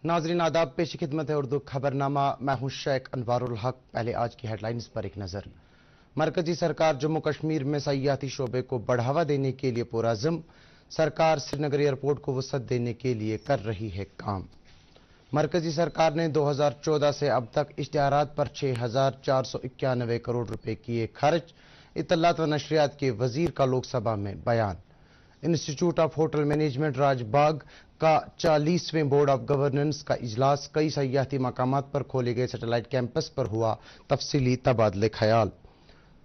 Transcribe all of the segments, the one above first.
नाजरीन आदाब, पेशी खिदमत है उर्दू खबरनामा। मैं हूं शेख अनवारुल हक। पहले आज की हेडलाइंस पर एक नजर। मरकजी सरकार जम्मू कश्मीर में सयाहती शोबे को बढ़ावा देने के लिए पुरअज़्म। सरकार श्रीनगर एयरपोर्ट को वसअत देने के लिए कर रही है काम। मरकजी सरकार ने 2014 से अब तक इश्तिहारात पर 6,491 करोड़ रुपए किए खर्च। इत्तलात व नशरियात के वजीर का लोकसभा में बयान। Institute of hotel management Rajbagh का 40वें बोर्ड ऑफ गवर्नेंस का इजलास। कई सयाहती मकामात पर खोले गए सैटेलाइट कैंपस पर हुआ तफसीली तबादले ख्याल।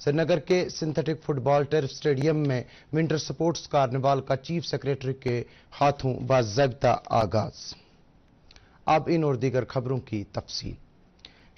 श्रीनगर के सिंथेटिक फुटबॉल टर्फ स्टेडियम में विंटर स्पोर्ट्स कार्निवाल का चीफ सेक्रेटरी के हाथों बाज़ाब्ता आगाज। अब इन और दीगर खबरों की तफसील।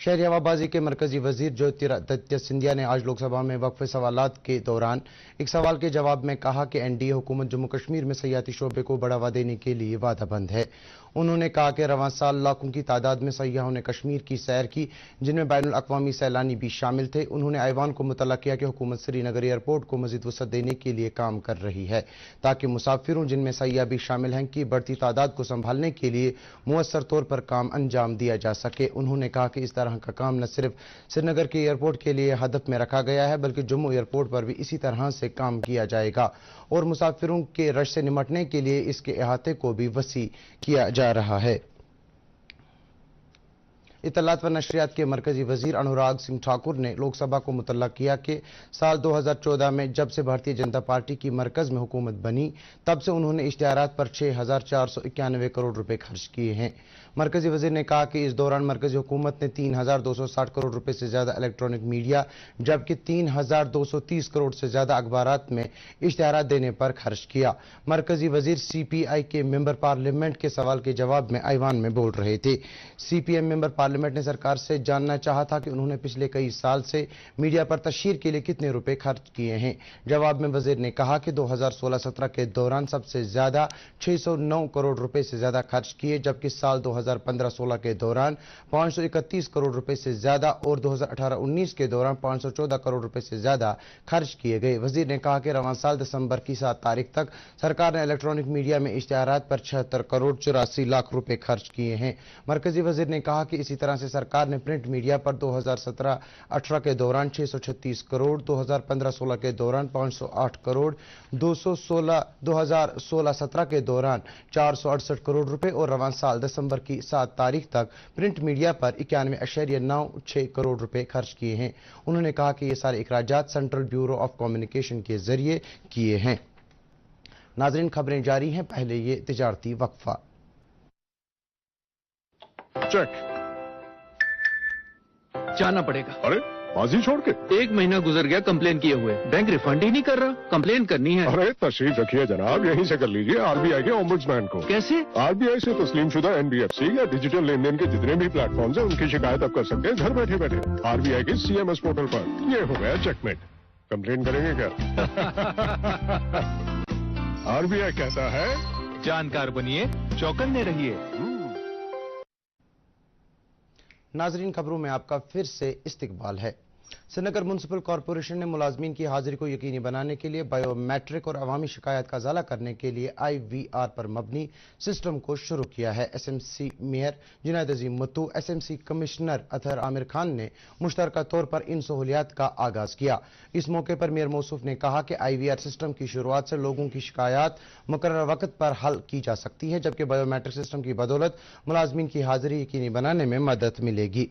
शहरी हवाबाजी के मरकजी वजीर ज्योतिरादित्य सिंधिया ने आज लोकसभा में वक्फे सवालात के दौरान एक सवाल के जवाब में कहा कि एनडीए हुकूमत जम्मू कश्मीर में सयाहती शोबे को बढ़ावा देने के लिए वादाबंद है। उन्होंने कहा कि रवां साल लाखों की तादाद में सयाहों ने कश्मीर की सैर की, जिनमें बैनुल अक़वामी सैलानी भी शामिल थे। उन्होंने ऐवान को मुतल्ला किया कि हुकूमत श्रीनगर एयरपोर्ट को मजीद वसअत देने के लिए काम कर रही है ताकि मुसाफिरों, जिनमें सयाह भी शामिल हैं, की बढ़ती तादाद को संभालने के लिए मुअस्सर तौर पर काम अंजाम दिया जा सके। उन्होंने कहा कि इस तरह का काम न सिर्फ श्रीनगर के एयरपोर्ट के लिए हदफ में रखा गया है, बल्कि जम्मू एयरपोर्ट पर भी इसी तरह से काम किया जाएगा और मुसाफिरों के रश से निमटने के लिए इसके अहाते को भी वसी किया जा रहा है। इत्तलात व नशरियात के मरकजी वजीर अनुराग सिंह ठाकुर ने लोकसभा को मुतल्ला किया कि साल 2014 में जब से भारतीय जनता पार्टी की मरकज में हुकूमत बनी, तब से उन्होंने इश्तिहारात पर 6,491 करोड़ रुपए खर्च किए हैं। मरकजी वजीर ने कहा कि इस दौरान मरकजी हुकूमत ने 3,260 करोड़ रुपए से ज्यादा इलेक्ट्रॉनिक मीडिया, जबकि 3,230 करोड़ से ज्यादा अखबारात में इश्तिहारात देने पर खर्च किया। मरकजी वजीर CPI के मेंबर पार्लियामेंट के सवाल के जवाब में ऐवान में बोल रहे थे। CPM मेंबर पार्लियामेंट ने सरकार से जानना चाहा था कि उन्होंने पिछले कई साल से मीडिया पर तशहीर के लिए कितने रुपए खर्च किए हैं। जवाब में वजीर ने कहा कि 2016-17 के दौरान सबसे ज्यादा 609 करोड़ रुपए से ज्यादा खर्च किए, जबकि साल 2015-16 के दौरान 531 करोड़ रुपए से ज्यादा और 2018-19 के दौरान 514 करोड़ रुपए से ज्यादा खर्च किए गए। वजीर ने कहा कि रवां साल दिसंबर की 7 तारीख तक सरकार ने इलेक्ट्रॉनिक मीडिया में इश्तिहारात पर 76 करोड़ 84 लाख रुपए खर्च किए हैं। मरकजी वजीर ने कहा कि इसी तरह से सरकार ने प्रिंट मीडिया पर 2017-18 के दौरान 636 करोड़, 2015-16 के दौरान 508 करोड़, 2016-17 के दौरान 468 करोड़ रुपए और रवां साल दिसंबर की 7 तारीख तक प्रिंट मीडिया पर 91.96 करोड़ रुपए खर्च किए हैं। उन्होंने कहा कि ये सारे इखराजात सेंट्रल ब्यूरो ऑफ कम्युनिकेशन के जरिए किए हैं। नाजरीन, खबरें जारी हैं, पहले ये तिजारती वक्फा। चेक जाना पड़ेगा। अरे बाजी छोड़ के 1 महीना गुजर गया कंप्लेन किए हुए, बैंक रिफंड ही नहीं कर रहा। कंप्लेन करनी है। अरे तशरीफ रखिए जनाब, यहीं से कर लीजिए RBI के ओम्बुड्समैन को। कैसे? RBI से तस्लीम शुदा NBFC या डिजिटल लेन देन के जितने भी प्लेटफॉर्म्स हैं, उनकी शिकायत आप कर सकते हैं घर बैठे बैठे RBI के CMS पोर्टल पर। ये हो गया चेकमेट। कंप्लेन करेंगे क्या? RBI कहता है जानकार बनिए, चौकन्ने रहिए। नाजरीन, खबरों में आपका फिर से इस्तकबाल है। श्रीनगर म्युनिसिपल कॉरपोरेशन ने मुलाजमीन की हाजिरी को यकीनी बनाने के लिए बायोमेट्रिक और अवामी शिकायत का अजाला करने के लिए IVR पर मबनी सिस्टम को शुरू किया है। SMC मेयर जुनैद अजीम मत्तू, SMC कमिश्नर अतहर आमिर खान ने मुश्तरका तौर पर इन सहूलियात का आगाज किया। इस मौके पर मेयर मौसूफ ने कहा कि IVR सिस्टम की शुरुआत से लोगों की शिकायत मुकर्रर वक्त पर हल की जा सकती है, जबकि बायोमेट्रिक सिस्टम की बदौलत मुलाजमीन की हाजिरी यकीनी बनाने में मदद मिलेगी।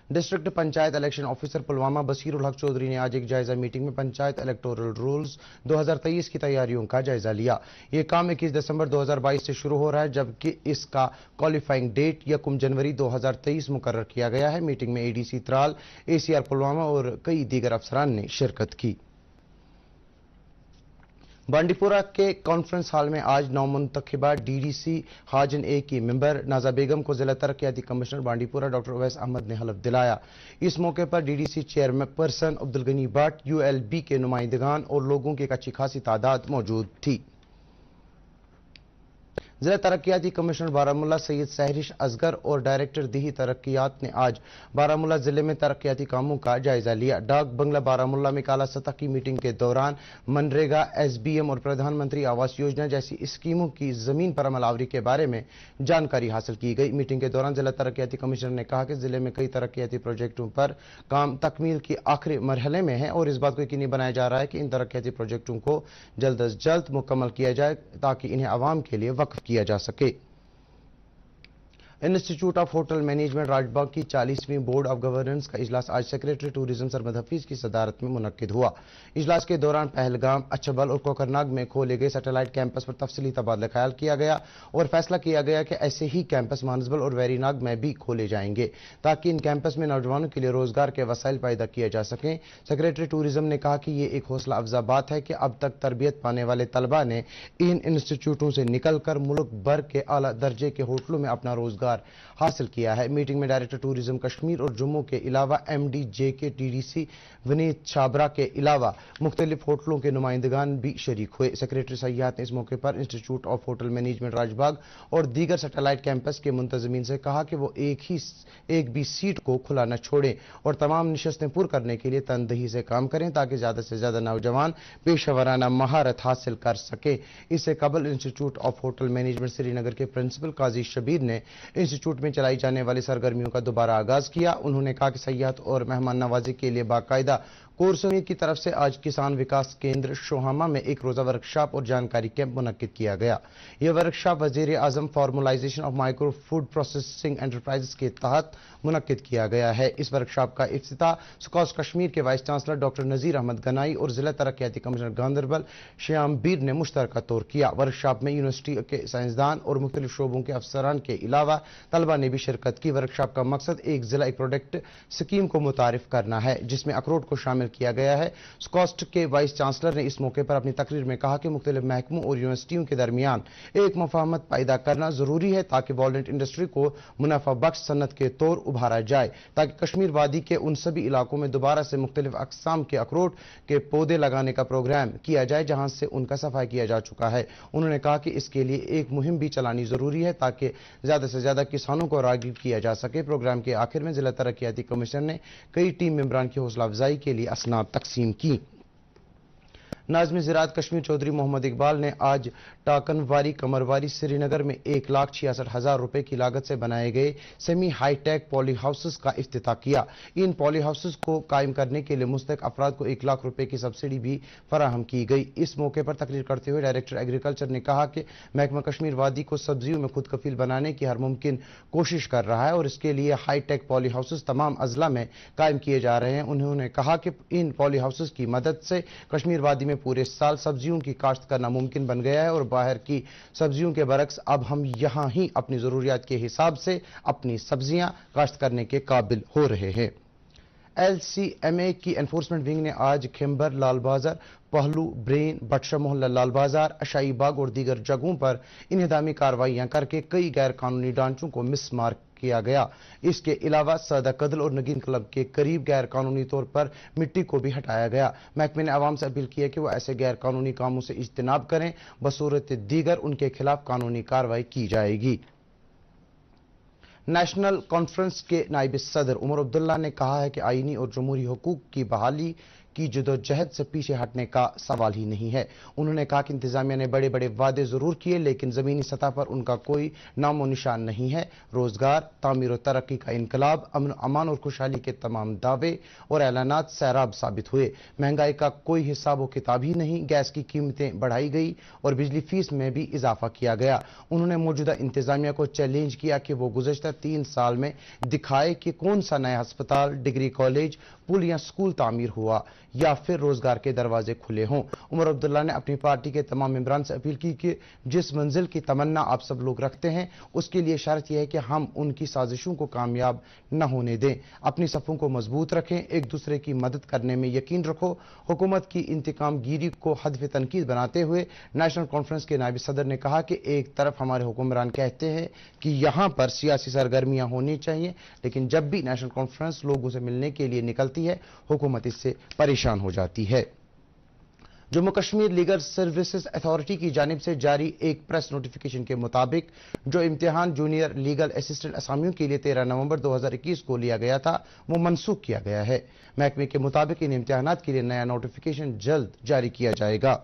District panchayat election officer Pulwama Basirul Haq Chaudhry ने आज एक जायजा मीटिंग में पंचायत इलेक्टोरल रूल्स 2023 की तैयारियों का जायजा लिया। यह काम 21 दिसंबर 2022 से शुरू हो रहा है, जबकि इसका क्वालिफाइंग डेट 1 जनवरी 2023 मुकर्रर किया गया है। मीटिंग में ADC त्राल, ACR पुलवामा और कई दीगर अफसरान ने शिरकत की। बांडीपुरा के कॉन्फ्रेंस हॉल में आज नौमुंतखबा DDC हाजन A की मेंबर नाजा बेगम को जिला तरक्याती कमिश्नर बांडीपुरा डॉक्टर उवैस अहमद ने हलफ दिलाया। इस मौके पर DDC chairperson Abdul Gani Bhat, ULB के नुमाइंदगान और लोगों की एक अच्छी खासी तादाद मौजूद थी। ضلع ترقیاتی کمشنر بارامولہ سید سہرش اصغر اور ڈائریکٹر دیہی ترقیات نے آج بارامولہ ضلع میں ترقیاتی کاموں کا جائزہ لیا۔ ڈاک بنگلہ بارامولہ میں اعلیٰ سطح کی میٹنگ کے دوران منریگا، ایس بی ایم اور پردھان منتری آواس یوجنا جیسی اسکیموں کی زمین پر عمل آوری کے بارے میں جانکاری حاصل کی گئی۔ میٹنگ کے دوران ضلع ترقیاتی کمشنر نے کہا کہ ضلع میں کئی ترقیاتی پروجیکٹوں پر کام تکمیل کے آخری مرحلے میں ہے اور اس بات کو یقینی بنایا جا رہا ہے کہ ان ترقیاتی پروجیکٹوں کو جلد از جلد مکمل کیا جائے تاکہ انہیں عوام کے لیے وقف کیا جا سکے۔ Institute of hotel management Raj Bagh کی 40ویں بورڈ آف گورننس کا اجلاس آج سیکریٹری ٹورزم سرمد حفیظ کی صدارت میں منعقد ہوا۔ اجلاس کے دوران پہلگام، اچھبل اور کوکرناگ میں کھولے گئے سیٹلائٹ کیمپس پر تفصیلی تبادلہ خیال کیا گیا اور فیصلہ کیا گیا کہ ایسے ہی کیمپس مانسبل اور ویری ناگ میں بھی کھولے جائیں گے تاکہ ان کیمپس میں نوجوانوں کے لیے روزگار کے وسائل پیدا کیے جا سکیں۔ سیکریٹری ٹورزم نے کہا کہ یہ ایک حوصلہ افزا بات ہے کہ اب تک تربیت پانے والے طلباء نے ان انسٹیٹیوٹوں سے نکل کر ملک بھر کے اعلیٰ درجے کے ہوٹلوں میں اپنا روزگار حاصل کیا ہے۔ میٹنگ میں ڈائریکٹر ٹورزم کشمیر اور جموں کے علاوہ ایم ڈی جے کے ٹی ڈی سی ونیت چھابرا کے علاوہ مختلف ہوٹلوں کے نمائندگان بھی شریک ہوئے۔ سیکریٹری سیاحت نے اس موقع پر institute of hotel management Raj Bagh اور دیگر سیٹلائٹ کیمپس کے منتظمین سے کہا کہ وہ ایک بھی سیٹ کو کھلا نہ چھوڑیں اور تمام نشستیں پور کرنے کے لیے تندہی سے کام کریں تاکہ زیادہ سے زیادہ نوجوان پیشہ ورانہ مہارت حاصل کر سکیں۔ اس سے قبل انسٹیٹیوٹ آف ہوٹل مینجمنٹ سری نگر کے پرنسپل قاضی شبیر نے انسٹیٹیوٹ میں چلائی جانے والی سرگرمیوں کا دوبارہ آغاز کیا۔ انہوں نے کہا کہ سیاحت اور مہمان نوازی کے لیے باقاعدہ کورسونیت کی طرف سے آج کسان وکاس کیندر شوہامہ میں ایک روزہ ورکشاپ اور جانکاری کیمپ منعقد کیا گیا۔ یہ ورکشاپ وزیر اعظم formalisation of micro food processing enterprises کے تحت منعقد کیا گیا ہے۔ اس ورکشاپ کا افتتاح سکاس کشمیر کے vice chancellor doctor Nazir Ahmad Ganai اور ضلع ترقیاتی کمشنر گاندربل شیام بیر نے مشترکہ طور کیا۔ ورکشاپ میں یونیورسٹی کے سائنسدان اور مختلف شعبوں کے افسران کے علاوہ طلبہ نے بھی شرکت کی۔ ورکشاپ کا مقصد ایک ضلع ایک پروڈکٹ اسکیم کو متعارف کرنا ہے جس میں اخروٹ کو شامل کیا گیا ہے۔ سکاسٹ کے وائس چانسلر نے اس موقع پر اپنی تقریر میں کہا کہ مختلف محکموں اور یونیورسٹیوں کے درمیان ایک مفاہمت پیدا کرنا ضروری ہے تاکہ والنٹ انڈسٹری کو منافع بخش صنعت کے طور ابھارا جائے تاکہ کشمیر وادی کے ان سبھی علاقوں میں دوبارہ سے مختلف اقسام کے اخروٹ کے پودے لگانے کا پروگرام کیا جائے جہاں سے ان کا صفائی کیا جا چکا ہے۔ انہوں نے کہا کہ اس کے لیے ایک مہم بھی چلانی ضروری ہے تاکہ زیادہ سے زیادہ کسانوں کو راغب کیا جا سکے۔ پروگرام کے آخر میں ضلع ترقیاتی کمشنر نے کئی ٹیم ممبران کی حوصلہ افزائی کے لیے اسناد تقسیم کی۔ ناظم زراعت کشمیر چودھری محمد اقبال نے آج ٹاکنواری کمرواری سری نگر میں 1,66,000 روپے کی لاگت سے بنائے گئے سیمی ہائی ٹیک پولی ہاؤسز کا افتتاح کیا۔ ان پولی ہاؤسز کو قائم کرنے کے لیے مستحق افراد کو 1 لاکھ روپے کی سبسڈی بھی فراہم کی گئی۔ اس موقع پر تقریر کرتے ہوئے ڈائریکٹر ایگریکلچر نے کہا کہ محکمہ کشمیر وادی کو سبزیوں میں خود کفیل بنانے کی ہر ممکن کوشش کر رہا ہے اور اس کے لیے ہائی ٹیک پولی ہاؤسز تمام اضلاع میں قائم کیے جا رہے ہیں۔ انہوں نے کہا کہ ان پولی ہاؤسز کی مدد سے کشمیر وادی میں پورے سال سبزیوں کی کاشت کرنا ممکن بن گیا ہے اور باہر کی سبزیوں کے برعکس اب ہم یہاں ہی اپنی ضروریات کے حساب سے اپنی سبزیاں کاشت کرنے کے قابل ہو رہے ہیں۔ ایل سی ایم اے کی انفورسمنٹ ونگ نے آج کھمبر، لال بازار، پہلو، برین، بٹشا محلہ لال بازار، اشائی باغ اور دیگر جگہوں پر انہدامی کارروائیاں کر کے کئی غیر قانونی ڈھانچوں کو مس مارک کیا گیا۔ اس کے علاوہ سادہ قدل اور نگین کلب کے قریب غیر قانونی طور پر مٹی کو بھی ہٹایا گیا۔ محکمے نے عوام سے اپیل کی ہے کہ وہ ایسے غیر قانونی کاموں سے اجتناب کریں، بصورت دیگر ان کے خلاف قانونی کارروائی کی جائے گی۔ نیشنل کانفرنس کے نائب صدر عمر عبداللہ نے کہا ہے کہ آئینی اور جمہوری حقوق کی بحالی کی جدوجہد سے پیچھے ہٹنے کا سوال ہی نہیں ہے۔ انہوں نے کہا کہ انتظامیہ نے بڑے بڑے وعدے ضرور کیے لیکن زمینی سطح پر ان کا کوئی نام و نشان نہیں ہے۔ روزگار، تعمیر و ترقی کا انقلاب، امن و امان اور خوشحالی کے تمام دعوے اور اعلانات سیراب ثابت ہوئے۔ مہنگائی کا کوئی حساب و کتاب ہی نہیں، گیس کی قیمتیں بڑھائی گئی اور بجلی فیس میں بھی اضافہ کیا گیا۔ انہوں نے موجودہ انتظامیہ کو چیلنج کیا کہ وہ گزشتہ 3 سال میں دکھائے کہ کون سا نیا ہسپتال، ڈگری کالج، پل یا سکول تعمیر ہوا یا پھر روزگار کے دروازے کھلے ہوں۔ عمر عبداللہ نے اپنی پارٹی کے تمام ممبران سے اپیل کی کہ جس منزل کی تمنا آپ سب لوگ رکھتے ہیں اس کے لیے شرط یہ ہے کہ ہم ان کی سازشوں کو کامیاب نہ ہونے دیں۔ اپنی صفوں کو مضبوط رکھیں، ایک دوسرے کی مدد کرنے میں یقین رکھو۔ حکومت کی انتقام گیری کو ہدف تنقید بناتے ہوئے نیشنل کانفرنس کے نائب صدر نے کہا کہ ایک طرف ہمارے حکمران کہتے ہیں کہ یہاں پر سیاسی سرگرمیاں ہونی چاہیے لیکن جب بھی نیشنل کانفرنس لوگوں سے ملنے کے لیے نکلتی ہے حکومت اس سے پریشان ہو جاتی ہے۔ Jammu Kashmir legal services authority की जानिब से जारी एक प्रेस नोटिफिकेशन के मुताबिक जो इम्तिहान जूनियर लीगल असिस्टेंट असामियों के लिए 13 नवंबर 2021 को लिया गया था वो मनसूख किया गया है। महकमे के मुताबिक इन इम्तिहानात के लिए नया नोटिफिकेशन जल्द जारी किया जाएगा।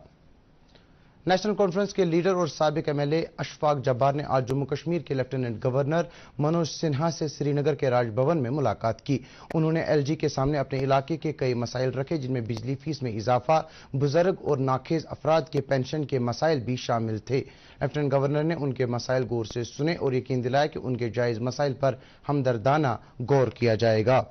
नेशनल कॉन्फ्रेंस के लीडर और साबिक एमएलए अशफाक जब्बार ने आज जम्मू कश्मीर के लेफ्टिनेंट गवर्नर मनोज सिन्हा से श्रीनगर के राजभवन में मुलाकात की। उन्होंने एलजी के सामने अपने इलाके के कई मसाइल रखे, जिनमें बिजली फीस में इजाफा, बुजुर्ग और नाखेज अफराद के पेंशन के मसाइल भी शामिल थे। लेफ्टिनेंट गवर्नर ने उनके मसाइल गौर से सुने और यकीन दिलाया कि उनके जायज मसाइल पर हमदर्दाना गौर किया जाएगा।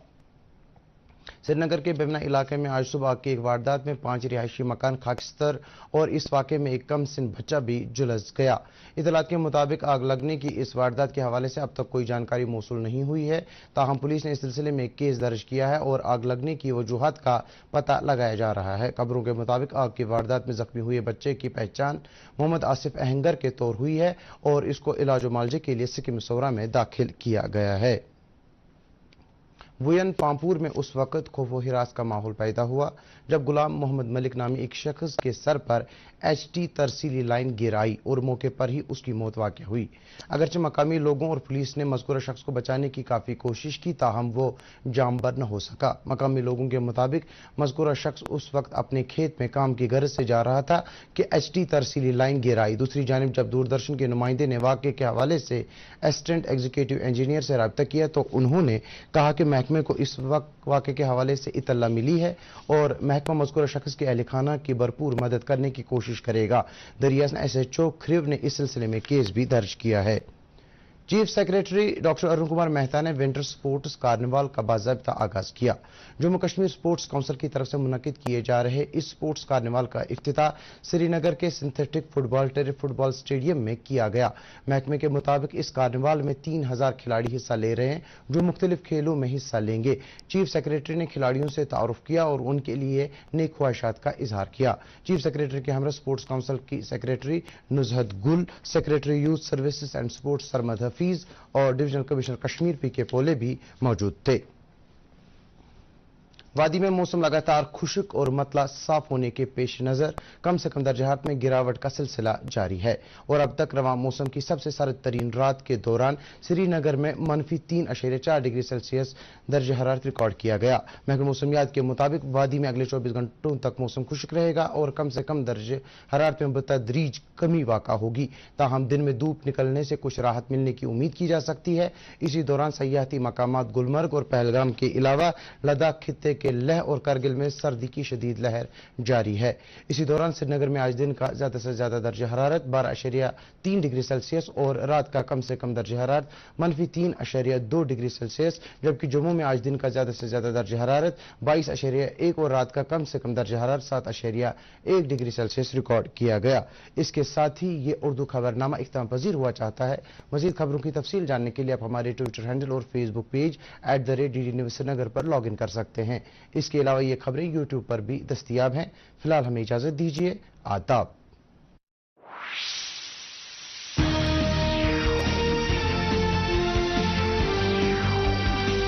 श्रीनगर के बेमना इलाके में आज सुबह की एक वारदात में 5 रिहायशी मकान खाकिस्तर और इस वाक़े में एक कम सिन बच्चा भी झुलस गया। इतलात के मुताबिक आग लगने की इस वारदात के हवाले से अब तक कोई जानकारी मौसूल नहीं हुई है। ताहम पुलिस ने इस सिलसिले में एक केस दर्ज किया है और आग लगने की वजूहात का पता लगाया जा रहा है। खबरों के मुताबिक आग की वारदात में जख्मी हुए बच्चे की पहचान मोहम्मद आसिफ अहंगर के तौर हुई है और इसको इलाज मुआलजे के लिए सिकिम सौरा में दाखिल किया गया है। वुयन पामपुर में उस वक्त खौफ व हिरास का माहौल पैदा हुआ जब गुलाम मोहम्मद मलिक नामी एक शख्स के सर पर एचटी तरसीली लाइन गिर आई और मौके पर ही उसकी मौत वाक़ हुई। अगरचे मकामी लोगों और पुलिस ने मज़कूरा शख्स को बचाने की काफ़ी कोशिश की, ताहम वो जामबर न हो सका। मकामी लोगों के मुताबिक मज़कूरा शख्स उस वक्त अपने खेत में काम की गरज से जा रहा था कि एचटी तरसीली लाइन गिर आई। दूसरी जानिब जब दूरदर्शन के नुमाइंदे ने वाक़े के हवाले से असिस्टेंट एग्जीक्यूटिव इंजीनियर से रब्ता किया तो उन्होंने कहा कि महकमे को इस वक्त वाक़े के हवाले से इत्तला मिली है और महकमा मज़कूरा शख्स के अहल खाना की भरपूर मदद करने की कोशिश करेगा। दरियासन एसएचओ खरिव ने इस सिलसिले में केस भी दर्ज किया है। Chief secretary doctor Arun Kumar Mehta ने विंटर स्पोर्ट्स कार्निवाल का बाज़ाब्ता आगाज किया। जम्मू कश्मीर स्पोर्ट्स काउंसिल की तरफ से मुनक्किद किए जा रहे इस स्पोर्ट्स कार्निवाल का इफ्तिताह श्रीनगर के synthetic football turf football stadium में किया गया। महकमे के मुताबिक इस कार्निवाल में 3000 खिलाड़ी हिस्सा ले रहे हैं जो मुख्तलिफ खेलों में हिस्सा लेंगे। चीफ सेक्रेटरी ने खिलाड़ियों से तारुफ किया और उनके लिए नेक ख्वाहिशात का इजहार किया। चीफ सेक्रेटरी के हमरा स्पोर्ट्स काउंसिल की सेक्रेटरी नुजहत गुल, secretary youth services and sports Sarmad Hafeez और डिविजनल कमिश्नर कश्मीर पी के पोले भी मौजूद थे। वादी में मौसम लगातार खुश्क और मतला साफ होने के पेश नजर कम से कम दर्जात में गिरावट का सिलसिला जारी है और अब तक रवां मौसम की सबसे सर्द तरीन रात के दौरान श्रीनगर में -3.4 डिग्री सेल्सियस दर्ज हरारत रिकॉर्ड किया गया। महकमा मौसमियात के मुताबिक वादी में अगले 24 घंटों तक मौसम खुश्क रहेगा और कम से कम दर्ज हरारत में बतदरीज कमी वाक़ा होगी। ताहम दिन में धूप निकलने से कुछ राहत मिलने की उम्मीद की जा सकती है। इसी दौरान सयाहती मकामात गुलमर्ग और पहलगाम के अलावा लद्दाख खित्ते के लेह और करगिल में सर्दी की शदीद लहर जारी है। इसी दौरान श्रीनगर में आज दिन का ज्यादा से ज्यादा दर्ज हरारत 12.3 डिग्री सेल्सियस और रात का कम से कम दर्ज हरारत -3.2 डिग्री सेल्सियस, जबकि जम्मू में आज दिन का ज्यादा से ज्यादा दर्ज हरारत 22.1 और रात का कम से कम दर्ज हरारत 7.1 डिग्री सेल्सियस रिकॉर्ड किया गया। इसके साथ ही ये उर्दू खबरनामा इख्तिताम पजीर हुआ चाहता है। मजीद खबरों की तफसील जानने के लिए आप हमारे ट्विटर हैंडल और Facebook page @DD news Srinagar पर लॉग इन कर सकते हैं। इसके अलावा ये खबरें यूट्यूब पर भी दस्तयाब हैं। फिलहाल हमें इजाजत दीजिए। आदाब।